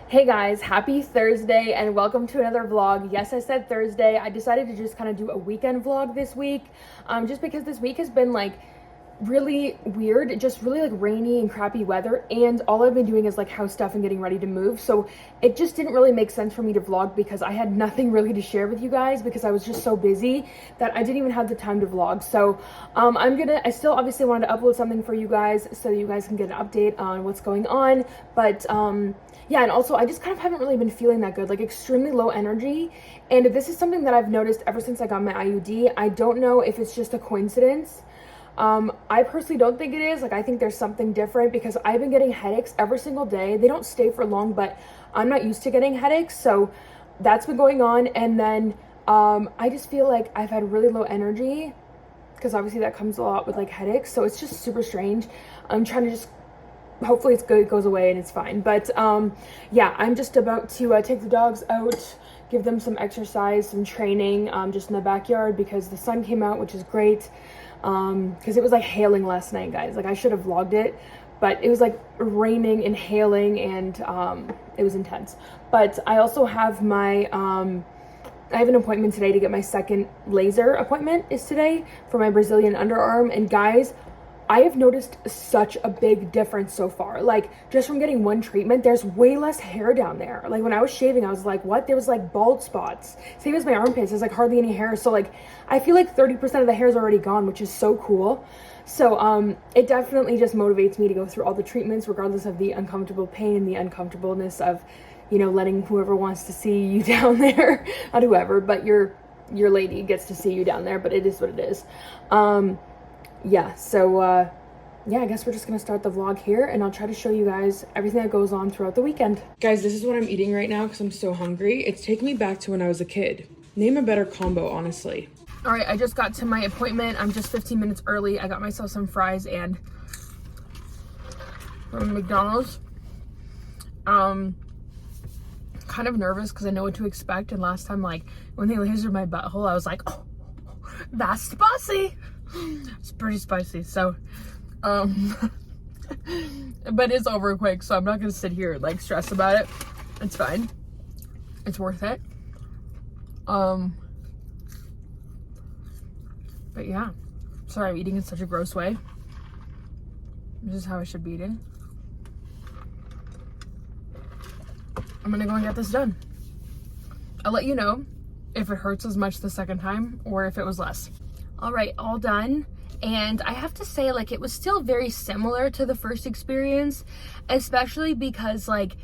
Hey guys, happy Thursday and welcome to another vlog. Yes, I said Thursday. I decided to just kind of do a weekend vlog this week, just because this week has been like really weird, just really like rainy and crappy weather, and all I've been doing is like house stuff and getting ready to move, so it just didn't really make sense for me to vlog because I had nothing really to share with you guys because I was just so busy that I didn't even have the time to vlog. So I still obviously wanted to upload something for you guys so you guys can get an update on what's going on, but yeah, and also I just kind of haven't really been feeling that good, like extremely low energy. And this is something that I've noticed ever since I got my IUD. I don't know if it's just a coincidence. I personally don't think it is. Like, I think there's something different because I've been getting headaches every single day. They don't stay for long, but I'm not used to getting headaches, so that's been going on. And then I just feel like I've had really low energy because obviously that comes a lot with like headaches, so it's just super strange. I'm trying to just hopefully it's good, it goes away and it's fine. But yeah, I'm just about to take the dogs out, give them some exercise, some training, just in the backyard because the sun came out, which is great. Because it was like hailing last night, guys. Like, I should have vlogged it, but it was like raining and hailing, and it was intense. But I also have my I have an appointment today to get my second laser appointment is today for my Brazilian underarm. And guys, I have noticed such a big difference so far. Like, just from getting one treatment, there's way less hair down there. Like, when I was shaving, I was like, what? There was like bald spots. Same as my armpits, there's like hardly any hair. So like, I feel like 30% of the hair is already gone, which is so cool. So it definitely just motivates me to go through all the treatments, regardless of the uncomfortable pain and the uncomfortableness of, you know, letting whoever wants to see you down there, not whoever, but your lady gets to see you down there, but it is what it is. Yeah, so yeah, I guess we're just gonna start the vlog here, and I'll try to show you guys everything that goes on throughout the weekend. Guys, this is what I'm eating right now because I'm so hungry. It's taking me back to when I was a kid. Name a better combo, honestly. All right, I just got to my appointment. I'm just 15 minutes early. I got myself some fries and from McDonald's. Kind of nervous because I know what to expect, and last time, like, when they lasered my butthole, I was like, oh, that's spicy. It's pretty spicy, so but it's over quick, so I'm not gonna sit here like stress about it. It's fine, it's worth it. But yeah, sorry I'm eating in such a gross way. This is how I should be eating. I'm gonna go and get this done. I'll let you know if it hurts as much the second time or if it was less. All right, all done. And I have to say, like, it was still very similar to the first experience, especially because like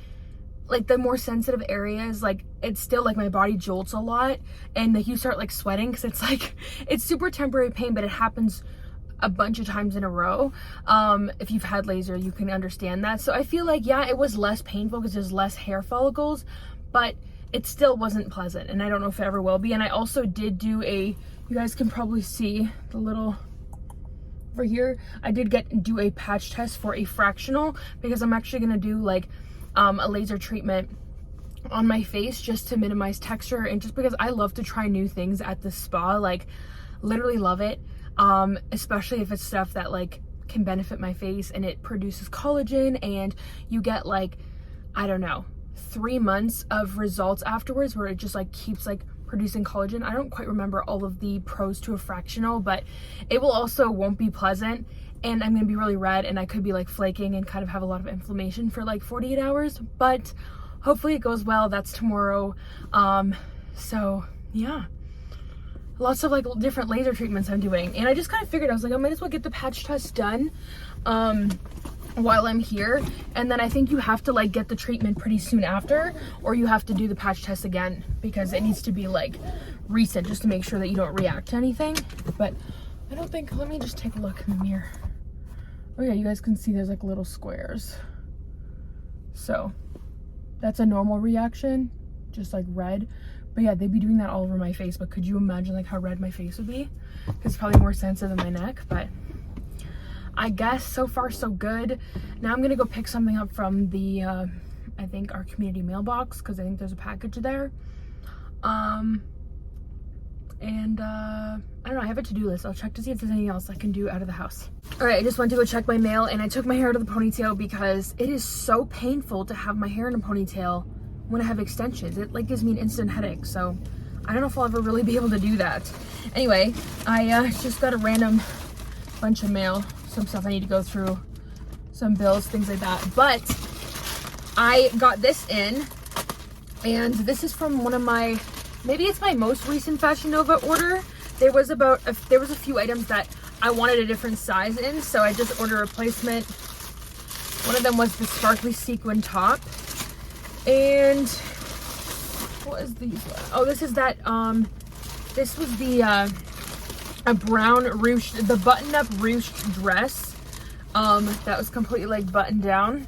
the more sensitive areas, like, it's still like my body jolts a lot, and like you start like sweating because it's like, it's super temporary pain, but it happens a bunch of times in a row. If you've had laser, you can understand that. So I feel like, yeah, it was less painful because there's less hair follicles, but it still wasn't pleasant, and I don't know if it ever will be. And I also did do you guys can probably see the little over here, I did do a patch test for a fractional because I'm actually gonna do like a laser treatment on my face just to minimize texture, and just because I love to try new things at the spa, like literally love it, especially if it's stuff that like can benefit my face and it produces collagen, and you get like, I don't know, 3 months of results afterwards where it just like keeps like producing collagen. I don't quite remember all of the pros to a fractional, but it will also won't be pleasant, and I'm gonna be really red, and I could be like flaking and kind of have a lot of inflammation for like 48 hours, but hopefully it goes well. That's tomorrow. So yeah, lots of like different laser treatments I'm doing, and I just kind of figured, I was like, I might as well get the patch test done while I'm here, and then I think you have to like get the treatment pretty soon after, or you have to do the patch test again because it needs to be like recent just to make sure that you don't react to anything. But I don't think, let me just take a look in the mirror. Oh yeah, you guys can see there's like little squares, so that's a normal reaction, just like red. But yeah, they'd be doing that all over my face, but could you imagine like how red my face would be? It's probably more sensitive than my neck, but I guess so far so good. Now I'm gonna go pick something up from the I think our community mailbox, because I think there's a package there, and I don't know, I have a to-do list. I'll check to see if there's anything else I can do out of the house. All right, I just went to go check my mail and I took my hair out of the ponytail because it is so painful to have my hair in a ponytail when I have extensions. It like gives me an instant headache, so I don't know if I'll ever really be able to do that. Anyway, I just got a random bunch of mail, some stuff I need to go through, some bills, things like that. But I got this in, and this is from one of my, maybe it's my most recent Fashion Nova order. There was a few items that I wanted a different size in, so I just ordered a replacement. One of them was the sparkly sequin top, and what is these? Oh, this is that, this was the, a brown ruched, the button-up ruched dress, that was completely, like, buttoned down.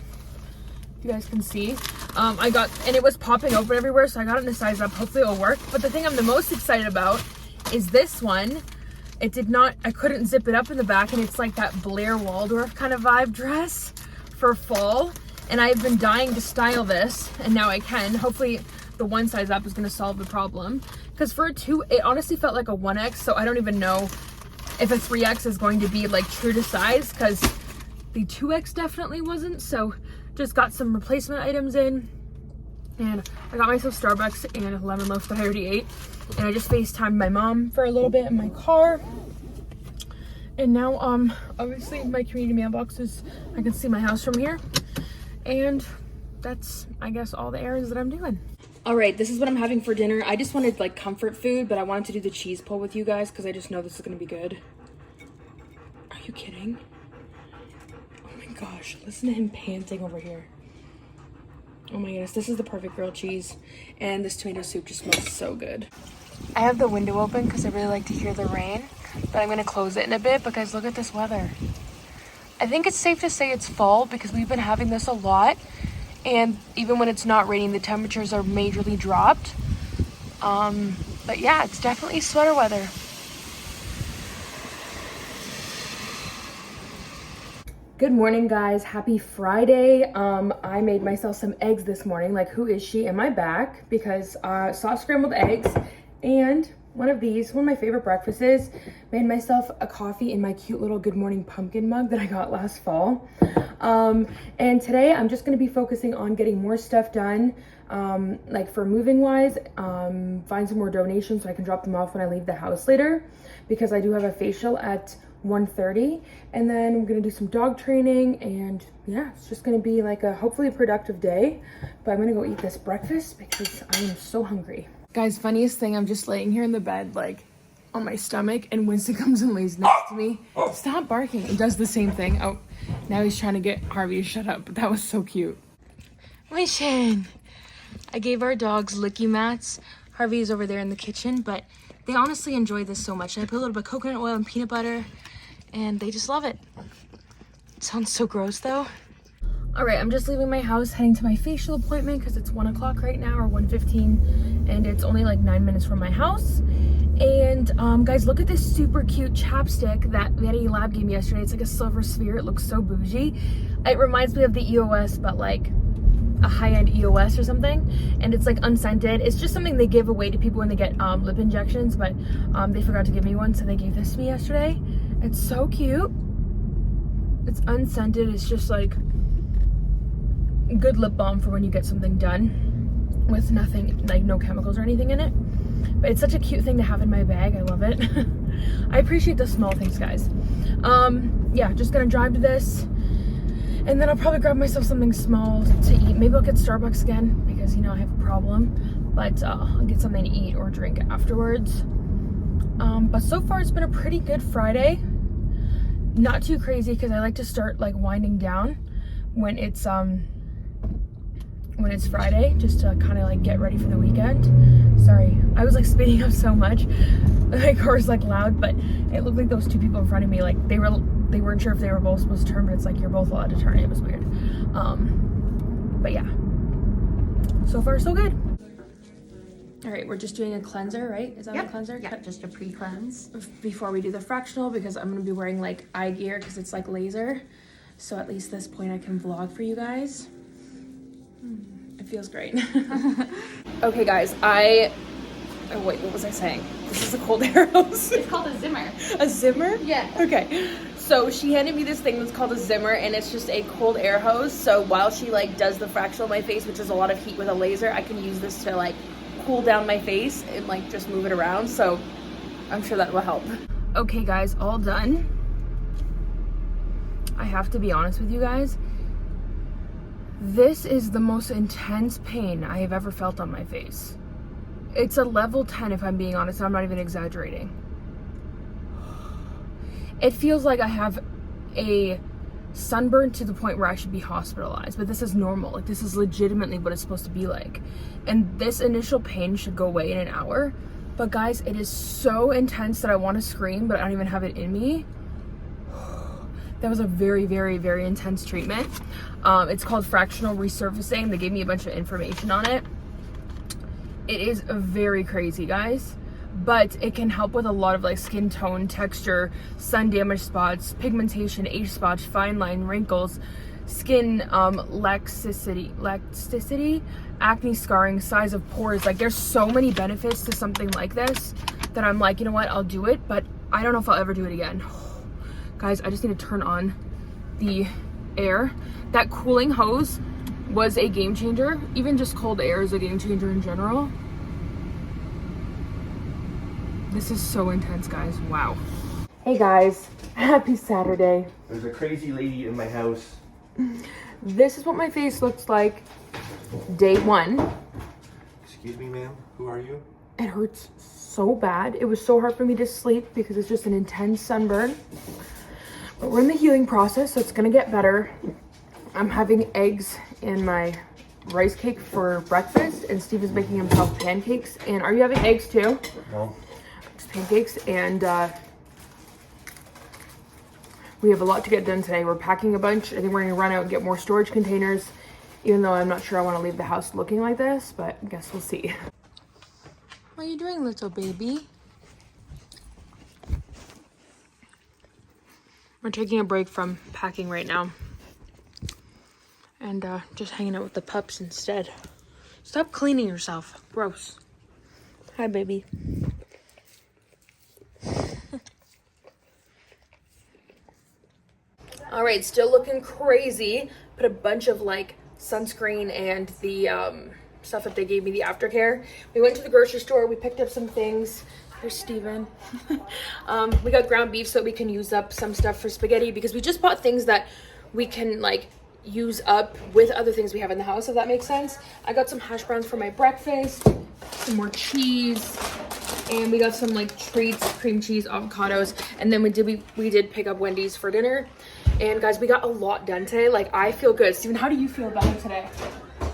You guys can see. I got, and it was popping open everywhere, so I got it in a size up. Hopefully it'll work. But the thing I'm the most excited about is this one. It did not, I couldn't zip it up in the back, and it's like that Blair Waldorf kind of vibe dress for fall. And I've been dying to style this, and now I can. Hopefully the one size up is going to solve the problem. Because for a 2, it honestly felt like a 1X, so I don't even know if a 3X is going to be like true to size, because the 2X definitely wasn't. So just got some replacement items in, and I got myself Starbucks and a lemon loaf that I already ate, and I just FaceTimed my mom for a little bit in my car. And now obviously my community mailbox is, I can see my house from here, and that's, I guess, all the errands that I'm doing. All right, this is what I'm having for dinner. I just wanted like comfort food, but I wanted to do the cheese pull with you guys because I just know this is gonna be good. Are you kidding? Oh my gosh, listen to him panting over here. Oh my goodness, this is the perfect grilled cheese. And this tomato soup just smells so good. I have the window open because I really like to hear the rain, but I'm gonna close it in a bit because look at this weather. I think it's safe to say it's fall because we've been having this a lot. And even when it's not raining, the temperatures are majorly dropped. But yeah, it's definitely sweater weather. Good morning, guys. Happy Friday. I made myself some eggs this morning. Like, who is she? In my back, because soft scrambled eggs and one of these, one of my favorite breakfasts. Made myself a coffee in my cute little Good Morning Pumpkin mug that I got last fall. And today I'm just going to be focusing on getting more stuff done, like for moving wise, find some more donations so I can drop them off when I leave the house later, because I do have a facial at 1:30, and then I'm gonna do some dog training, and yeah, it's just gonna be like a hopefully productive day. But I'm gonna go eat this breakfast because I am so hungry. Guys, funniest thing, I'm just laying here in the bed like on my stomach, and Winston comes and lays next to me. Stop barking. He does the same thing. Oh, now he's trying to get Harvey to shut up, but that was so cute. Winston, I gave our dogs licky mats. Harvey is over there in the kitchen, but they honestly enjoy this so much. And I put a little bit of coconut oil and peanut butter, and they just love it. It sounds so gross though. All right, I'm just leaving my house, heading to my facial appointment because it's 1 o'clock right now, or 1:15, and it's only like 9 minutes from my house. And guys, look at this super cute chapstick that Vanity Lab gave me yesterday. It's like a silver sphere. It looks so bougie. It reminds me of the EOS, but like a high-end EOS or something, and it's like unscented. It's just something they give away to people when they get lip injections, but they forgot to give me one, so they gave this to me yesterday. It's so cute. It's unscented. It's just like good lip balm for when you get something done with nothing, like no chemicals or anything in it. But it's such a cute thing to have in my bag. I love it. I appreciate the small things, guys. Yeah, just gonna drive to this, and then I'll probably grab myself something small to eat. Maybe I'll get Starbucks again because, you know, I have a problem. But I'll get something to eat or drink afterwards. But so far it's been a pretty good Friday. Not too crazy because I like to start like winding down when it's Friday, just to kind of like get ready for the weekend. Sorry, I was like speeding up so much. My car's like loud, but it looked like those two people in front of me, like they weren't sure if they were both supposed to turn, but it's like you're both allowed to turn. It was weird. But yeah, so far so good. All right, we're just doing a cleanser, right? Is that a cleanser? Yeah, just a pre-cleanse. Before we do the fractional, because I'm gonna be wearing like eye gear because it's like laser. So at least this point I can vlog for you guys. It feels great. Okay guys, I Oh wait, what was I saying? This is a cold air hose. It's called a Zimmer. A Zimmer? Yeah. Okay. So she handed me this thing that's called a Zimmer, and it's just a cold air hose. So while she like does the fractional on my face, which is a lot of heat with a laser, I can use this to like cool down my face and like just move it around. So I'm sure that will help. Okay guys, all done. I have to be honest with you guys. This is the most intense pain I have ever felt on my face. It's a level 10 if I'm being honest. I'm not even exaggerating. It feels like I have a sunburn to the point where I should be hospitalized, but this is normal. Like, this is legitimately what it's supposed to be like. And this initial pain should go away in an hour. But guys, it is so intense that I want to scream, but I don't even have it in me. That was a very, very, very intense treatment. It's called fractional resurfacing. They gave me a bunch of information on it. It is very crazy, guys, but it can help with a lot of like skin tone, texture, sun damage spots, pigmentation, age spots, fine line, wrinkles, skin laxicity, acne scarring, size of pores. Like, there's so many benefits to something like this that I'm like, you know what, I'll do it, but I don't know if I'll ever do it again. Guys, I just need to turn on the air. That cooling hose was a game changer. Even just cold air is a game changer in general. This is so intense, guys. Wow. Hey guys, happy Saturday. There's a crazy lady in my house. This is what my face looks like day one. Excuse me, ma'am. Who are you? It hurts so bad. It was so hard for me to sleep because it's just an intense sunburn. But we're in the healing process, so it's gonna get better. I'm having eggs in my rice cake for breakfast, and Steve is making himself pancakes. And are you having eggs too? No. Just pancakes, and we have a lot to get done today. We're packing a bunch. I think we're gonna run out and get more storage containers, even though I'm not sure I wanna leave the house looking like this, but I guess we'll see. What are you doing, little baby? We're taking a break from packing right now. And just hanging out with the pups instead. Stop cleaning yourself. Gross. Hi, baby. All right, still looking crazy. Put a bunch of like sunscreen and the stuff that they gave me, the aftercare. We went to the grocery store. We picked up some things. Here's Steven. We got ground beef so we can use up some stuff for spaghetti, because we just bought things that we can like use up with other things we have in the house, if that makes sense. I got some hash browns for my breakfast, some more cheese, and we got some like treats, cream cheese, avocados, and then we did pick up Wendy's for dinner. And guys, we got a lot done today. Like, I feel good. Steven, how do you feel about it today?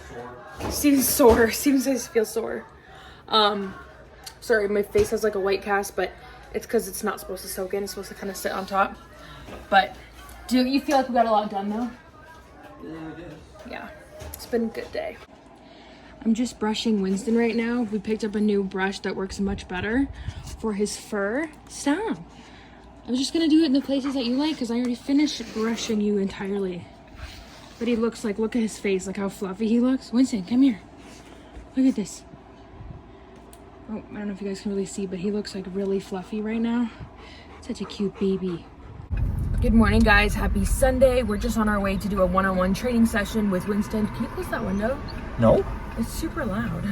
Sore. Steven's sore. Steven says he feels sore. Sorry, my face has like a white cast, but it's because it's not supposed to soak in. It's supposed to kind of sit on top. But do you feel like we got a lot done though? Yeah, it's been a good day. I'm just brushing Winston right now. We picked up a new brush that works much better for his fur. Stop. I was just gonna do it in the places that you like, because I already finished brushing you entirely. But he looks like, look at his face, like how fluffy he looks. Winston, come here. Look at this. Oh, I don't know if you guys can really see, but he looks like really fluffy right now. Such a cute baby. Good morning, guys. Happy Sunday. We're just on our way to do a one-on-one training session with Winston. Can you close that window? No. It's super loud.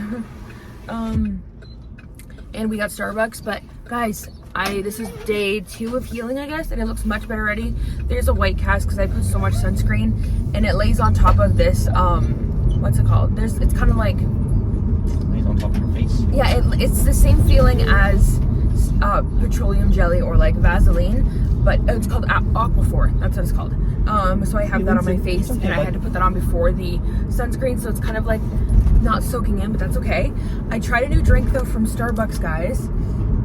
And we got Starbucks, but guys, this is day 2 of healing, I guess, and it looks much better already. There's a white cast because I put so much sunscreen, and it lays on top of this, what's it called? It's kind of like... Lays on top of your face? Yeah, it's the same feeling as petroleum jelly or like Vaseline, but it's called Aquaphor. That's what it's called. So I have that on my face, and I had to put that on before the sunscreen, so it's kind of like not soaking in, but that's okay. I tried a new drink though from Starbucks, guys.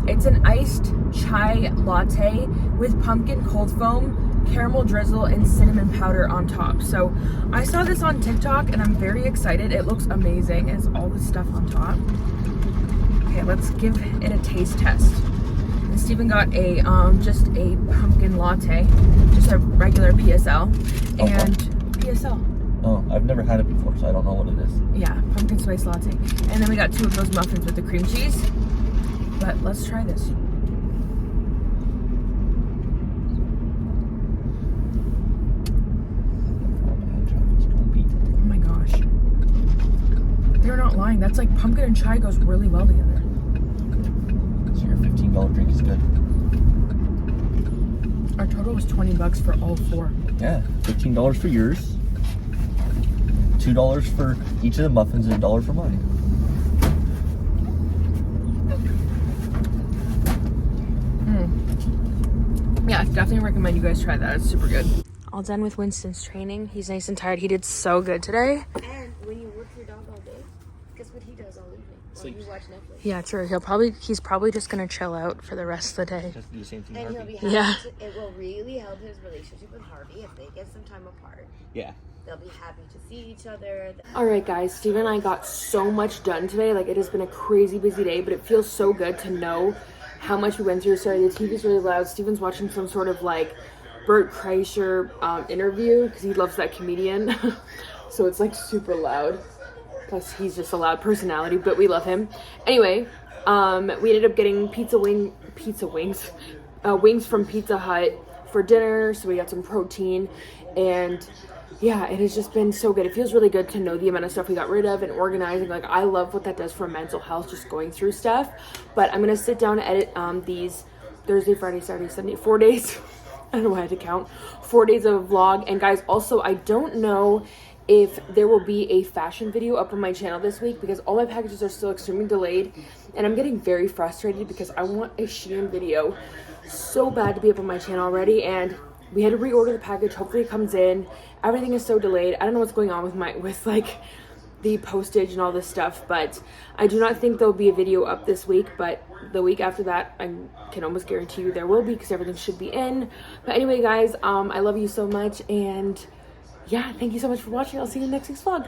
It's an iced chai latte with pumpkin cold foam, caramel drizzle, and cinnamon powder on top. So I saw this on TikTok and I'm very excited. It looks amazing. It's all this stuff on top. Okay, let's give it a taste test. And Steven got a just a pumpkin latte, just a regular PSL, and PSL. Oh, I've never had it before, so I don't know what it is. Yeah, pumpkin spice latte. And then we got 2 of those muffins with the cream cheese. but let's try this. Oh my gosh. They're not lying. That's like pumpkin and chai goes really well together. So your $15 drink is good. Our total was $20 for all 4. Yeah, $15 for yours, $2 for each of the muffins, and $1 for mine. Yeah, I definitely recommend you guys try that. It's super good. All done with Winston's training. He's nice and tired. He did so good today. And when you work your dog all day, guess what he does all evening? Sleeps. You watch Netflix. Yeah, true. He's probably just gonna chill out for the rest of the day. Just do the same thing. And he'll Harvey. be happy. Yeah. It will really help his relationship with Harvey if they get some time apart. Yeah. They'll be happy to see each other. All right, guys. Steven and I got so much done today. Like, it has been a crazy busy day, but it feels so good to know how much we went through. Sorry, the TV's really loud. Steven's watching some sort of like Bert Kreischer interview because he loves that comedian. So it's like super loud. Plus he's just a loud personality, but we love him. Anyway, we ended up getting wings from Pizza Hut for dinner. So we got some protein, and yeah, it has just been so good. It feels really good to know the amount of stuff we got rid of and organizing. Like, I love what that does for mental health, just going through stuff. But I'm gonna sit down and edit these Thursday, Friday, Saturday, Sunday, 4 days. I don't know why I had to count. 4 days of a vlog. And guys, also, I don't know if there will be a fashion video up on my channel this week because all my packages are still extremely delayed. And I'm getting very frustrated because I want a Shein video so bad to be up on my channel already. And we had to reorder the package. Hopefully it comes in. Everything is so delayed. I don't know what's going on with like the postage and all this stuff, but I do not think there'll be a video up this week, but the week after that, I can almost guarantee you there will be because everything should be in. But anyway, guys, I love you so much, and yeah, thank you so much for watching. I'll see you in next week's vlog.